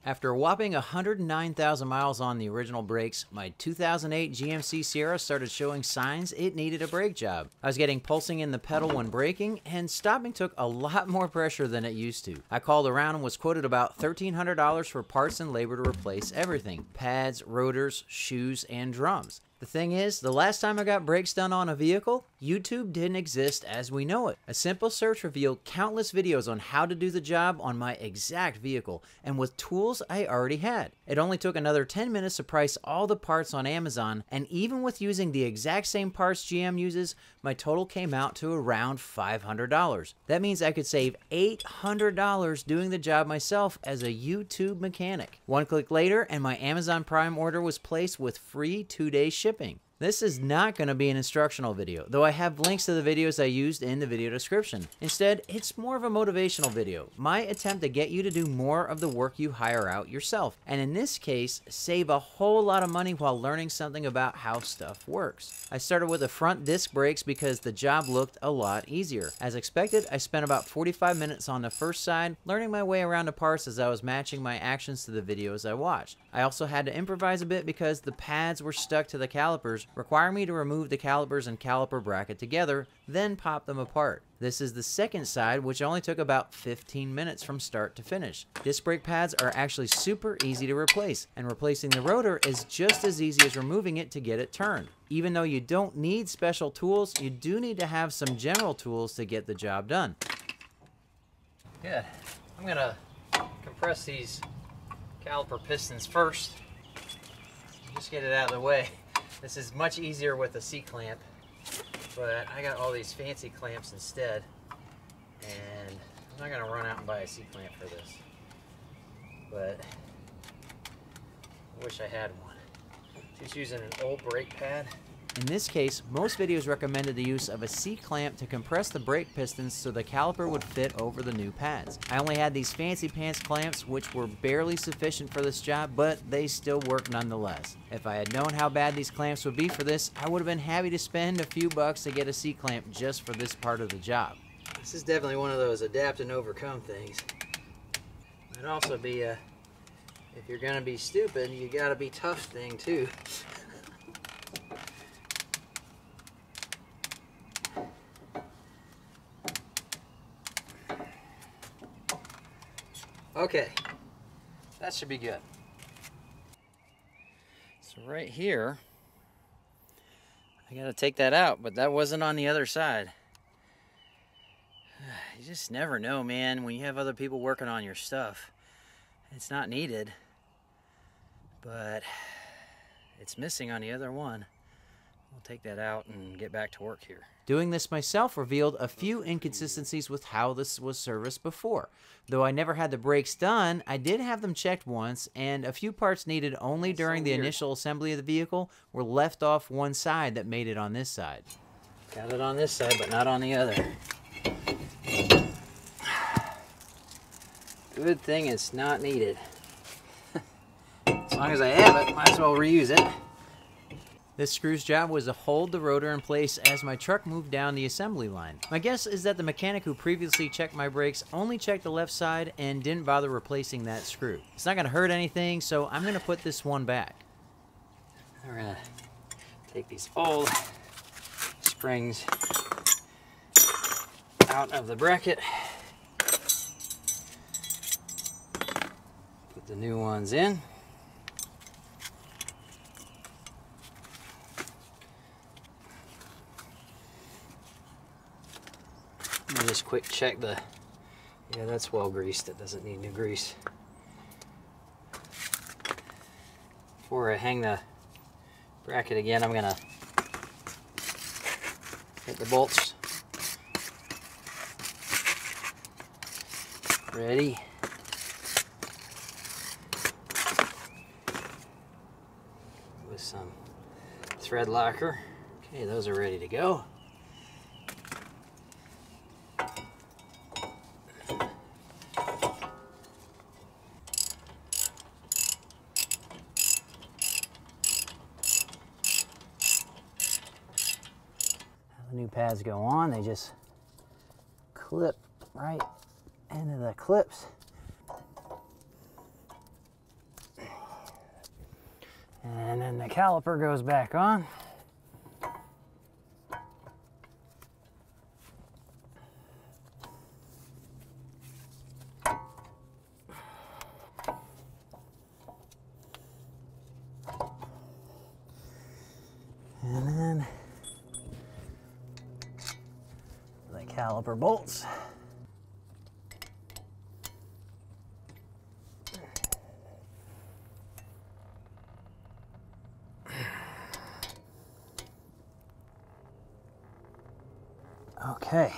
After a whopping 109,000 miles on the original brakes, my 2008 GMC Sierra started showing signs it needed a brake job. I was getting pulsing in the pedal when braking, and stopping took a lot more pressure than it used to. I called around and was quoted about $1,300 for parts and labor to replace everything: pads, rotors, shoes, and drums. The thing is, the last time I got brakes done on a vehicle, YouTube didn't exist as we know it. A simple search revealed countless videos on how to do the job on my exact vehicle, and with tools I already had. It only took another 10 minutes to price all the parts on Amazon, and even with using the exact same parts GM uses, my total came out to around $500. That means I could save $800 doing the job myself as a YouTube mechanic. One click later, and my Amazon Prime order was placed with free 2-day shipping. This is not going to be an instructional video, though I have links to the videos I used in the video description. Instead, it's more of a motivational video, my attempt to get you to do more of the work you hire out yourself, and in this case, save a whole lot of money while learning something about how stuff works. I started with the front disc brakes because the job looked a lot easier. As expected, I spent about 45 minutes on the first side, learning my way around the parts as I was matching my actions to the videos I watched. I also had to improvise a bit because the pads were stuck to the calipers, requiring me to remove the calipers and caliper bracket together, then pop them apart. This is the second side, which only took about 15 minutes from start to finish. Disc brake pads are actually super easy to replace, and replacing the rotor is just as easy as removing it to get it turned. Even though you don't need special tools, you do need to have some general tools to get the job done. Good. I'm gonna compress these caliper pistons first. Just get it out of the way. This is much easier with a C-clamp, but I got all these fancy clamps instead, and I'm not going to run out and buy a C-clamp for this, but I wish I had one. Just using an old brake pad. In this case, most videos recommended the use of a C-clamp to compress the brake pistons so the caliper would fit over the new pads. I only had these fancy pants clamps, which were barely sufficient for this job, but they still work nonetheless. If I had known how bad these clamps would be for this, I would have been happy to spend a few bucks to get a C-clamp just for this part of the job. This is definitely one of those adapt and overcome things. It'd also be a, if you're gonna be stupid, you gotta be tough thing too. Okay, that should be good. So right here, I gotta take that out, but that wasn't on the other side. You just never know, man, when you have other people working on your stuff. It's not needed, but it's missing on the other one. We'll take that out and get back to work here. Doing this myself revealed a few inconsistencies with how this was serviced before. Though I never had the brakes done, I did have them checked once, and a few parts needed only during the initial assembly of the vehicle were left off one side that made it on this side. Got it on this side, but not on the other. Good thing it's not needed. As long as I have it, might as well reuse it. This screw's job was to hold the rotor in place as my truck moved down the assembly line. My guess is that the mechanic who previously checked my brakes only checked the left side and didn't bother replacing that screw. It's not going to hurt anything, so I'm going to put this one back. We're going to take these old springs out of the bracket. Put the new ones in. Just quick check the, yeah, that's well greased. It doesn't need new grease. Before I hang the bracket again, I'm gonna hit the bolts. Ready. With some thread locker. Okay, those are ready to go. The new pads go on, they just clip right into the clips. And the caliper goes back on. And then the caliper bolts. Okay.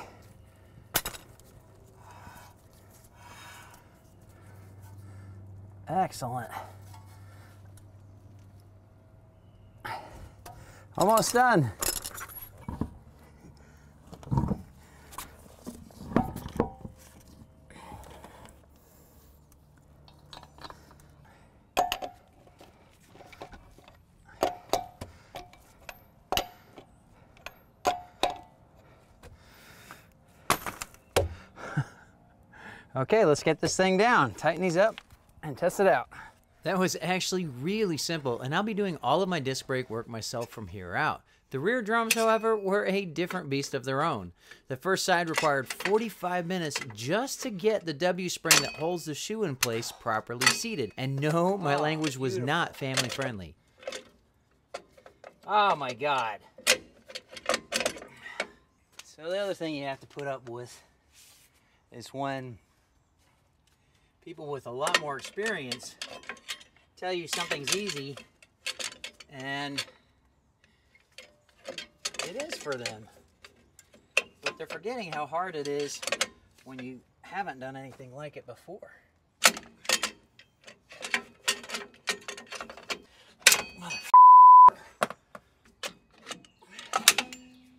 Excellent. Almost done. Okay, let's get this thing down. Tighten these up and test it out. That was actually really simple, and I'll be doing all of my disc brake work myself from here out. The rear drums, however, were a different beast of their own. The first side required 45 minutes just to get the W spring that holds the shoe in place properly seated. And no, my language was not family friendly. Oh my God. So the other thing you have to put up with is when people with a lot more experience tell you something's easy, and it is for them. But they're forgetting how hard it is when you haven't done anything like it before.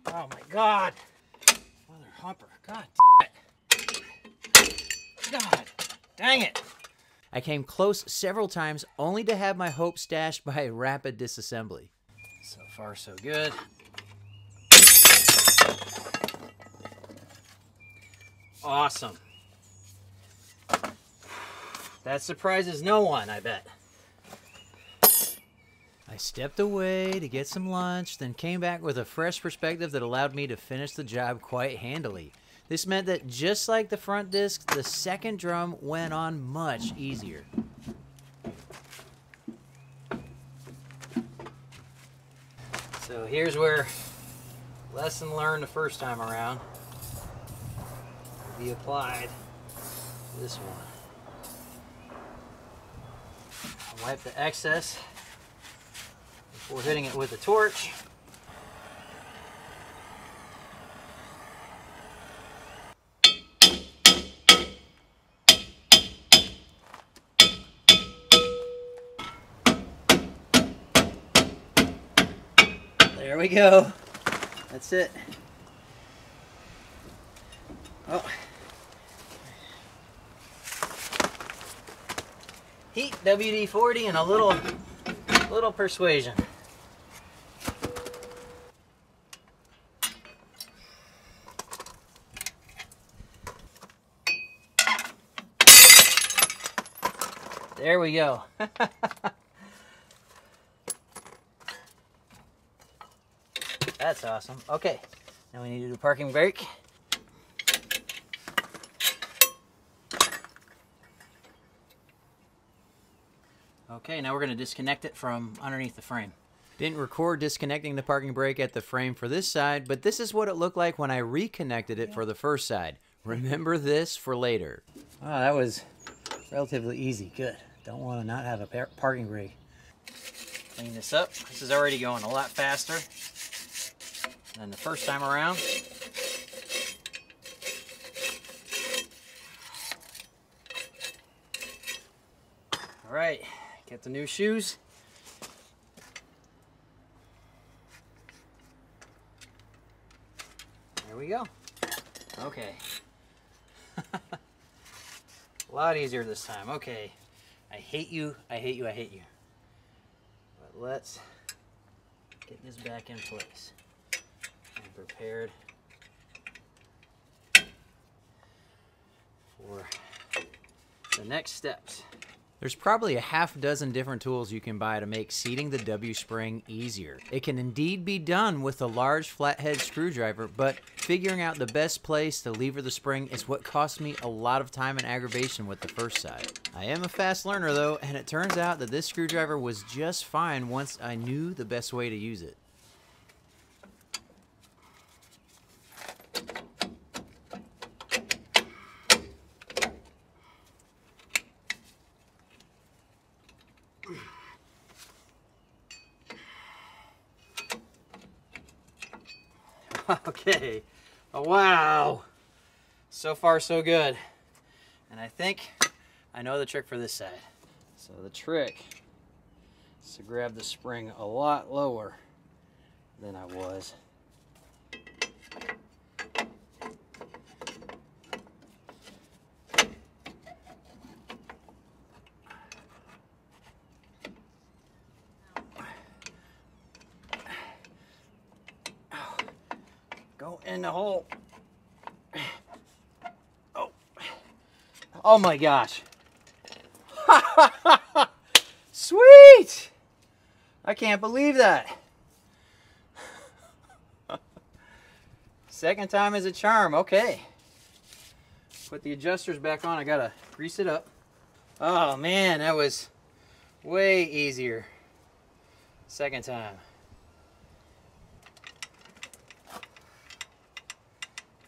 Oh my God. Mother humper. God damn it. God dang it. I came close several times only to have my hopes dashed by a rapid disassembly. So far so good. Awesome. That surprises no one, I bet. I stepped away to get some lunch, then came back with a fresh perspective that allowed me to finish the job quite handily. This meant that just like the front disc, the second drum went on much easier. So here's where lesson learned the first time around will be applied to this one. I'll wipe the excess before hitting it with a torch. There we go. That's it. Oh. Heat, WD-40, and a little persuasion. There we go. That's awesome. Okay, now we need to do parking brake. Okay, now we're going to disconnect it from underneath the frame. Didn't record disconnecting the parking brake at the frame for this side, but this is what it looked like when I reconnected it for the first side. Remember this for later. Oh, that was relatively easy. Good. Don't want to not have a parking brake. Clean this up. This is already going a lot faster than the first time around. All right, get the new shoes. There we go. Okay. A lot easier this time. Okay. I hate you, I hate you, I hate you. But let's get this back in place and prepared for the next steps. There's probably a half dozen different tools you can buy to make seating the W-spring easier. It can indeed be done with a large flathead screwdriver, but figuring out the best place to lever the spring is what cost me a lot of time and aggravation with the first side. I am a fast learner though, and it turns out that this screwdriver was just fine once I knew the best way to use it. Okay, oh, wow, so far so good, and I think I know the trick for this side. So the trick is to grab the spring a lot lower than I was. Go in the hole. Oh, oh my gosh. Sweet! I can't believe that. Second time is a charm. Okay. Put the adjusters back on. I gotta grease it up. Oh man, that was way easier. Second time.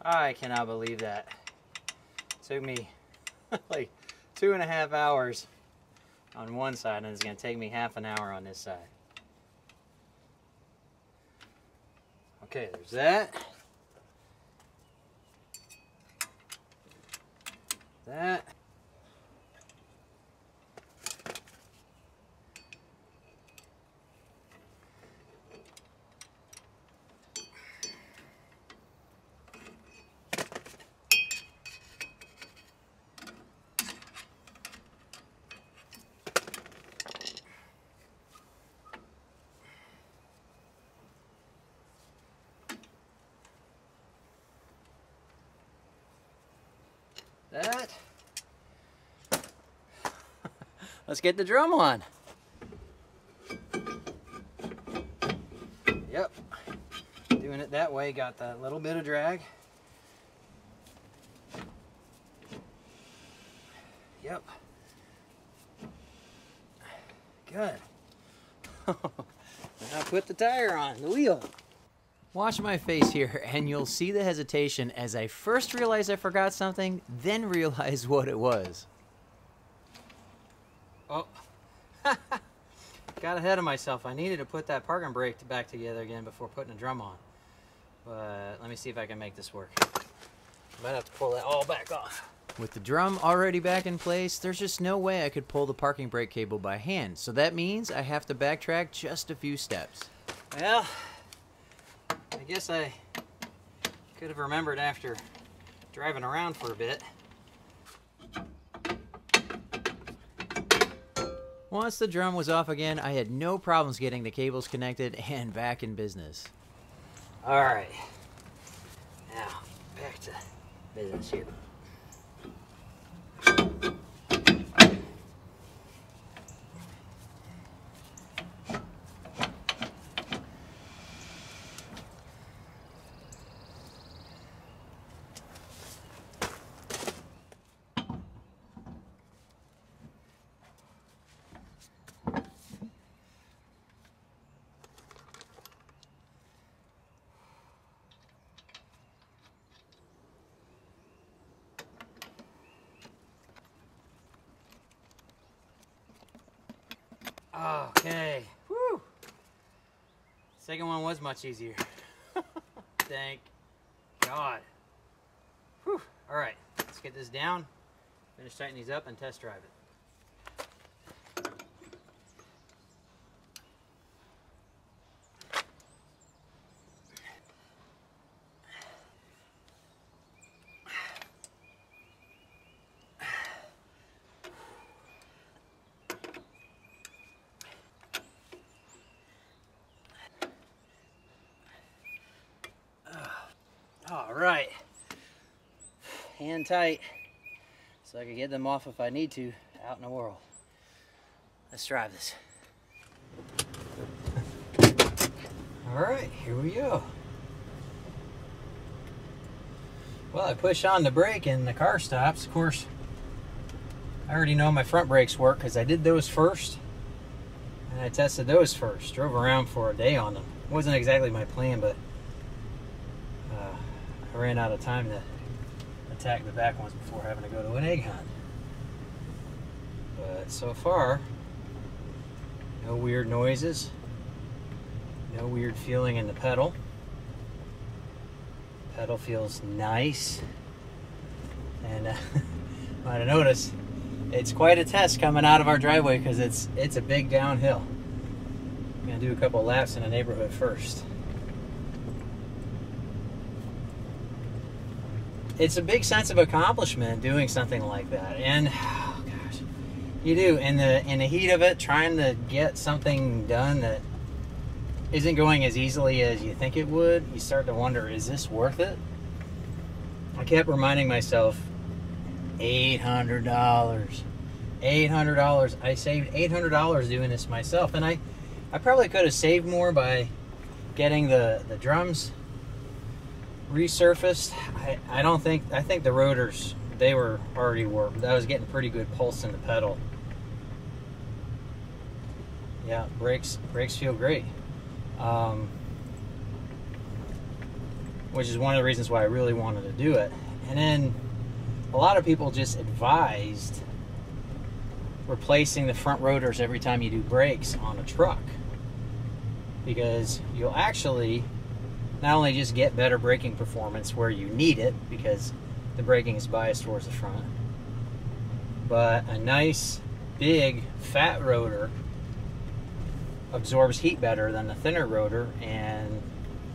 I cannot believe that. Took me like 2.5 hours on one side, and it's going to take me half an hour on this side. Okay, there's that. That. That. Let's get the drum on. Yep. Doing it that way got that little bit of drag. Yep. Good. Now put the tire on, the wheel. Watch my face here, and you'll see the hesitation as I first realized I forgot something, then realized what it was. Oh, got ahead of myself. I needed to put that parking brake back together again before putting a drum on. But let me see if I can make this work. Might have to pull that all back off. With the drum already back in place, there's just no way I could pull the parking brake cable by hand. So that means I have to backtrack just a few steps. Well, I guess I could have remembered after driving around for a bit. Once the drum was off again, I had no problems getting the cables connected and back in business. All right, now back to business here. Okay, whew. Second one was much easier. Thank God. Whew. All right, let's get this down, finish tightening these up, and test drive it. All right, hand tight so I can get them off if I need to out in the world. Let's drive this. All right, here we go. Well, I push on the brake and the car stops. Of course, I already know my front brakes work because I did those first. And I tested those first. Drove around for a day on them. It wasn't exactly my plan, but I ran out of time to attack the back ones before having to go to an egg hunt. But so far, no weird noises. No weird feeling in the pedal. Pedal feels nice. And might have noticed, it's quite a test coming out of our driveway because it's a big downhill. I'm gonna do a couple laps in the neighborhood first. It's a big sense of accomplishment doing something like that, and oh gosh, you do in the heat of it, trying to get something done that isn't going as easily as you think it would. You start to wonder, is this worth it? I kept reminding myself, $800. $800. I saved $800 doing this myself, and I probably could have saved more by getting the drums resurfaced. I think the rotors, they were already warped. I was getting pretty good pulse in the pedal. Yeah, brakes feel great. Which is one of the reasons why I really wanted to do it. And then a lot of people just advised replacing the front rotors every time you do brakes on a truck, because you'll actually not only just get better braking performance where you need it because the braking is biased towards the front, but a nice big fat rotor absorbs heat better than the thinner rotor, and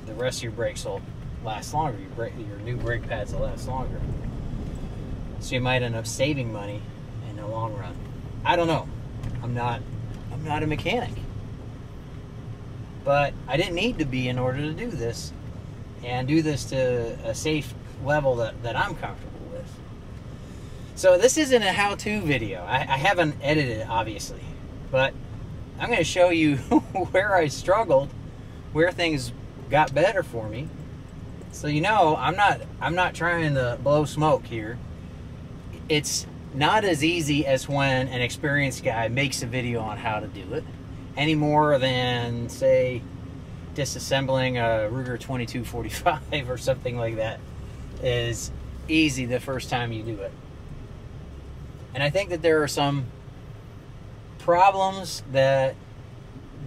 the rest of your brakes will last longer. Your new brake pads will last longer. So you might end up saving money in the long run. I don't know. I'm not a mechanic. But I didn't need to be in order to do this, and do this to a safe level that I'm comfortable with. So this isn't a how-to video. I haven't edited it, obviously, but I'm going to show you where I struggled, where things got better for me. So you know, I'm not trying to blow smoke here. It's not as easy as when an experienced guy makes a video on how to do it, any more than, say, disassembling a Ruger 2245 or something like that is easy the first time you do it. And I think that there are some problems that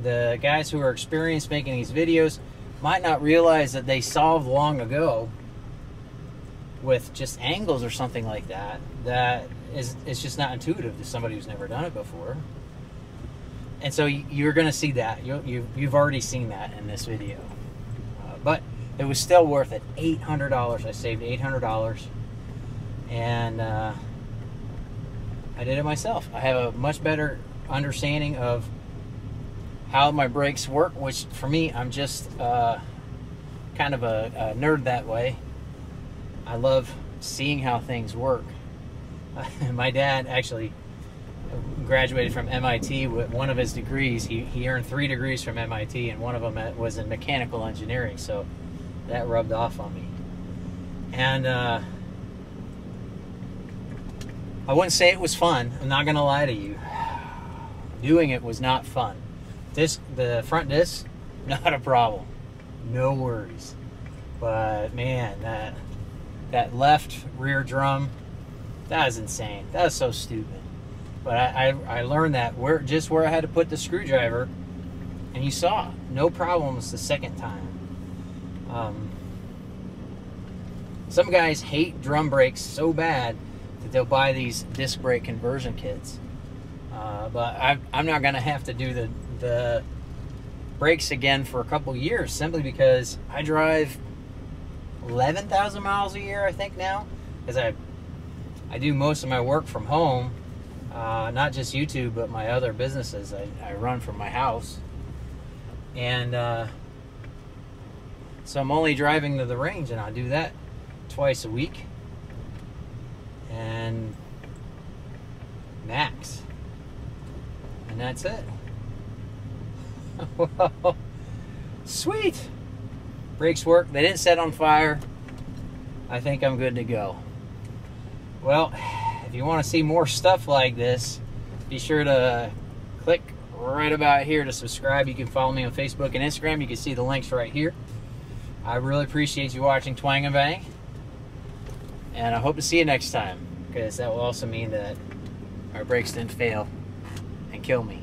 the guys who are experienced making these videos might not realize that they solved long ago with just angles or something like that. It's just not intuitive to somebody who's never done it before. And so you're going to see that. You've already seen that in this video. But it was still worth it. $800. I saved $800. And I did it myself. I have a much better understanding of how my brakes work, which for me, I'm just kind of a nerd that way. I love seeing how things work. My dad actually graduated from MIT with one of his degrees. He earned 3 degrees from MIT, and one of them was in mechanical engineering, so that rubbed off on me. And I wouldn't say it was fun. I'm not going to lie to you. Doing it was not fun. The front disc, not a problem. No worries. But man, that left rear drum, that was insane. That was so stupid. But I learned that just where I had to put the screwdriver, and you saw, no problems the second time. Some guys hate drum brakes so bad that they'll buy these disc brake conversion kits. But I'm not going to have to do the brakes again for a couple years, simply because I drive 11,000 miles a year, I think now, because I do most of my work from home, not just YouTube, but my other businesses I run from my house. And so I'm only driving to the range, and I do that twice a week, and max. And that's it. Well, sweet. Brakes work. They didn't set on fire. I think I'm good to go. Well, if you want to see more stuff like this, be sure to click right about here to subscribe. You can follow me on Facebook and Instagram. You can see the links right here. I really appreciate you watching Twang and Bang. And I hope to see you next time, because that will also mean that our brakes didn't fail and kill me.